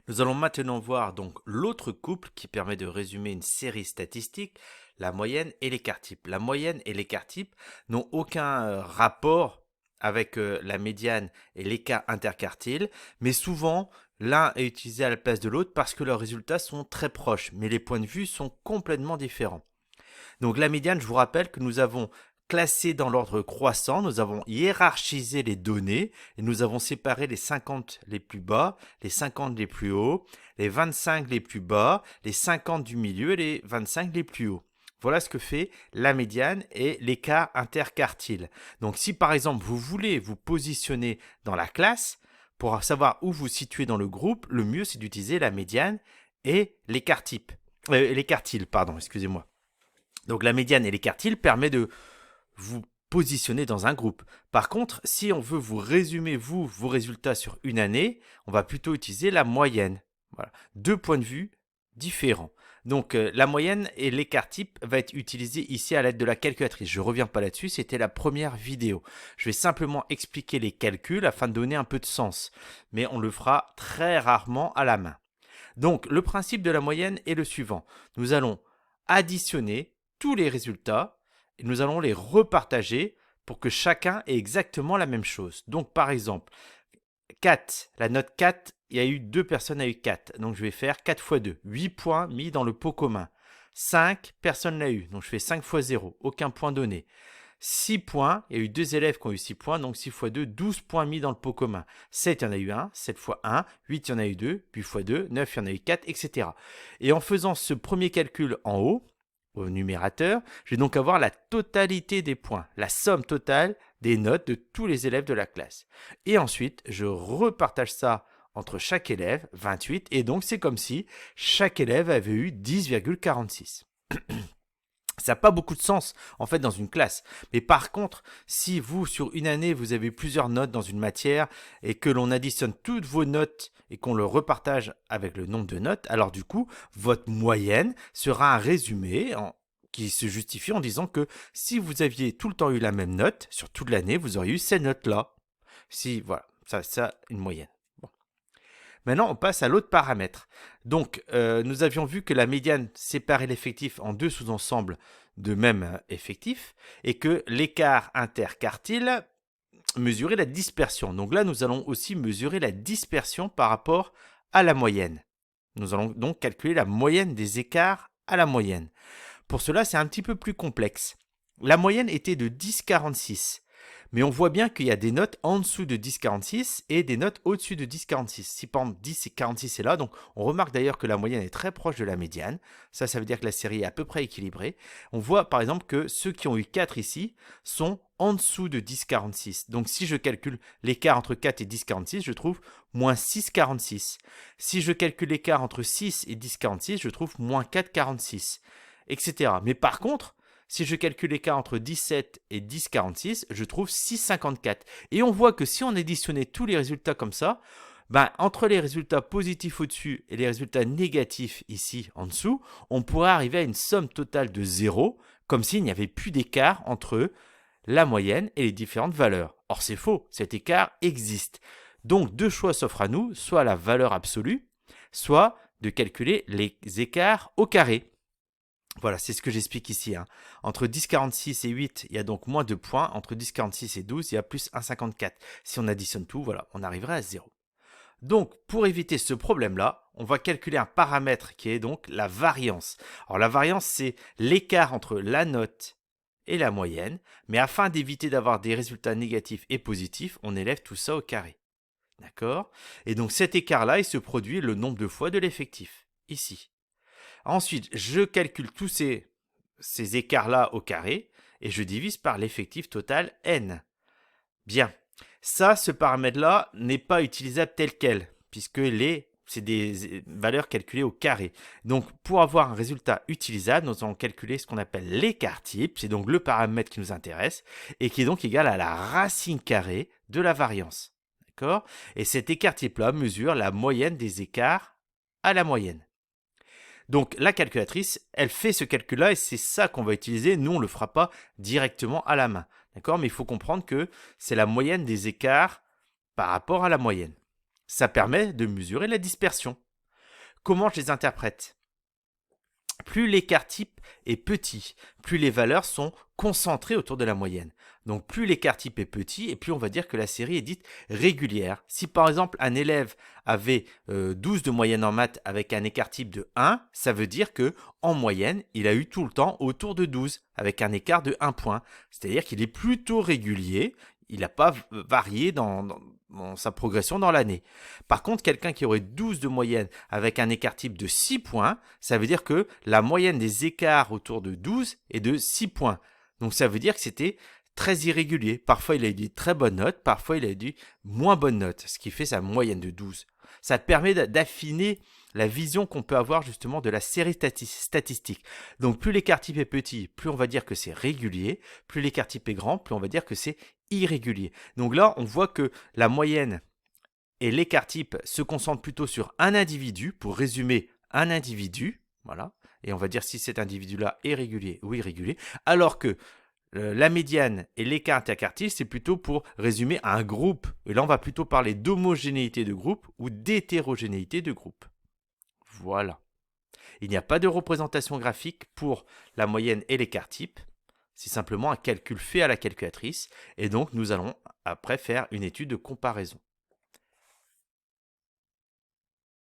Nous allons maintenant voir donc l'autre couple qui permet de résumer une série statistique, la moyenne et l'écart type. La moyenne et l'écart type n'ont aucun rapport avec la médiane et l'écart interquartile, mais souvent l'un est utilisé à la place de l'autre parce que leurs résultats sont très proches, mais les points de vue sont complètement différents. Donc la médiane, je vous rappelle que nous avons classé dans l'ordre croissant, nous avons hiérarchisé les données et nous avons séparé les 50 les plus bas, les 50 les plus hauts, les 25 les plus bas, les 50 du milieu et les 25 les plus hauts. Voilà ce que fait la médiane et l'écart interquartile. Donc si par exemple vous voulez vous positionner dans la classe, pour savoir où vous situez dans le groupe, le mieux c'est d'utiliser la médiane et l'écart type. L'écartile, pardon, excusez-moi. Donc la médiane et l'écartile permet de vous positionner dans un groupe. Par contre, si on veut vous résumer, vos résultats sur une année, on va plutôt utiliser la moyenne. Voilà. Deux points de vue différents. Donc la moyenne et l'écart type va être utilisé ici à l'aide de la calculatrice. Je ne reviens pas là-dessus, c'était la première vidéo. Je vais simplement expliquer les calculs afin de donner un peu de sens. Mais on le fera très rarement à la main. Donc le principe de la moyenne est le suivant. Nous allons additionner tous les résultats et nous allons les repartager pour que chacun ait exactement la même chose. Donc par exemple, 4, la note 4, il y a eu 2 personnes à eu 4. Donc je vais faire 4 fois 2, 8 points mis dans le pot commun. 5, personne l'a eu, donc je fais 5 fois 0, aucun point donné. 6 points, il y a eu 2 élèves qui ont eu 6 points, donc 6 fois 2, 12 points mis dans le pot commun. 7, il y en a eu 1, 7 fois 1, 8, il y en a eu 2, 8 fois 2, 9, il y en a eu 4, etc. Et en faisant ce premier calcul en haut, au numérateur, je vais donc avoir la totalité des points, la somme totale des notes de tous les élèves de la classe. Et ensuite, je repartage ça entre chaque élève, 28, et donc c'est comme si chaque élève avait eu 10,46. Ça n'a pas beaucoup de sens en fait dans une classe. Mais par contre, si vous, sur une année, vous avez plusieurs notes dans une matière et que l'on additionne toutes vos notes et qu'on le repartage avec le nombre de notes, alors du coup, votre moyenne sera un résumé qui se justifie en disant que si vous aviez tout le temps eu la même note, sur toute l'année, vous auriez eu ces notes-là. Si, voilà, ça, une moyenne. Bon. Maintenant, on passe à l'autre paramètre. Donc, nous avions vu que la médiane séparait l'effectif en deux sous-ensembles de même effectif et que l'écart interquartile mesurait la dispersion. Donc là, nous allons aussi mesurer la dispersion par rapport à la moyenne. Nous allons donc calculer la moyenne des écarts à la moyenne. Pour cela, c'est un petit peu plus complexe. La moyenne était de 10,46. Mais on voit bien qu'il y a des notes en dessous de 10,46 et des notes au-dessus de 10,46. Si par exemple 10,46 est là, donc on remarque d'ailleurs que la moyenne est très proche de la médiane. Ça veut dire que la série est à peu près équilibrée. On voit par exemple que ceux qui ont eu 4 ici sont en dessous de 10,46. Donc si je calcule l'écart entre 4 et 10,46, je trouve moins 6,46. Si je calcule l'écart entre 6 et 10,46, je trouve moins 4,46, etc. Mais par contre, si je calcule l'écart entre 17 et 10,46, je trouve 6,54. Et on voit que si on additionnait tous les résultats comme ça, entre les résultats positifs au-dessus et les résultats négatifs ici en dessous, on pourrait arriver à une somme totale de 0, comme s'il n'y avait plus d'écart entre la moyenne et les différentes valeurs. Or c'est faux, cet écart existe. Donc deux choix s'offrent à nous, soit la valeur absolue, soit de calculer les écarts au carré. Voilà, c'est ce que j'explique ici. Entre 10,46 et 8, il y a donc moins de points. Entre 10,46 et 12, il y a plus 1,54. Si on additionne tout, voilà, on arriverait à 0. Donc, pour éviter ce problème-là, on va calculer un paramètre qui est donc la variance. Alors, la variance, c'est l'écart entre la note et la moyenne. Mais afin d'éviter d'avoir des résultats négatifs et positifs, on élève tout ça au carré. D'accord? Et donc, cet écart-là, il se produit le nombre de fois de l'effectif, ici. Ensuite, je calcule tous ces écarts-là au carré et je divise par l'effectif total n. Bien, ça, ce paramètre-là n'est pas utilisable tel quel, puisque c'est des valeurs calculées au carré. Donc, pour avoir un résultat utilisable, nous allons calculer ce qu'on appelle l'écart type, c'est donc le paramètre qui nous intéresse, et qui est donc égal à la racine carrée de la variance. D'accord? Et cet écart type-là mesure la moyenne des écarts à la moyenne. Donc la calculatrice, elle fait ce calcul-là et c'est ça qu'on va utiliser. Nous, on ne le fera pas directement à la main. D'accord? Mais il faut comprendre que c'est la moyenne des écarts par rapport à la moyenne. Ça permet de mesurer la dispersion. comment je les interprète? Plus l'écart type est petit, plus les valeurs sont concentrées autour de la moyenne. Donc plus l'écart type est petit et plus on va dire que la série est dite régulière. Si par exemple un élève avait 12 de moyenne en maths avec un écart type de 1, ça veut dire que en moyenne, il a eu tout le temps autour de 12 avec un écart de 1 point. C'est-à-dire qu'il est plutôt régulier, il n'a pas varié dans sa progression dans l'année. Par contre, quelqu'un qui aurait 12 de moyenne avec un écart type de 6 points, ça veut dire que la moyenne des écarts autour de 12 est de 6 points. Donc ça veut dire que c'était très irrégulier. Parfois, il a eu des très bonnes notes, parfois, il a eu des moins bonnes notes, ce qui fait sa moyenne de 12. Ça te permet d'affiner la vision qu'on peut avoir justement de la série statistique. Donc plus l'écart type est petit, plus on va dire que c'est régulier, plus l'écart type est grand, plus on va dire que c'est irrégulier. Donc là, on voit que la moyenne et l'écart type se concentrent plutôt sur un individu, pour résumer un individu, voilà, et on va dire si cet individu-là est régulier ou irrégulier, alors que la médiane et l'écart interquartile, c'est plutôt pour résumer un groupe. Et là, on va plutôt parler d'homogénéité de groupe ou d'hétérogénéité de groupe. Voilà. Il n'y a pas de représentation graphique pour la moyenne et l'écart type. C'est simplement un calcul fait à la calculatrice. Et donc, nous allons après faire une étude de comparaison.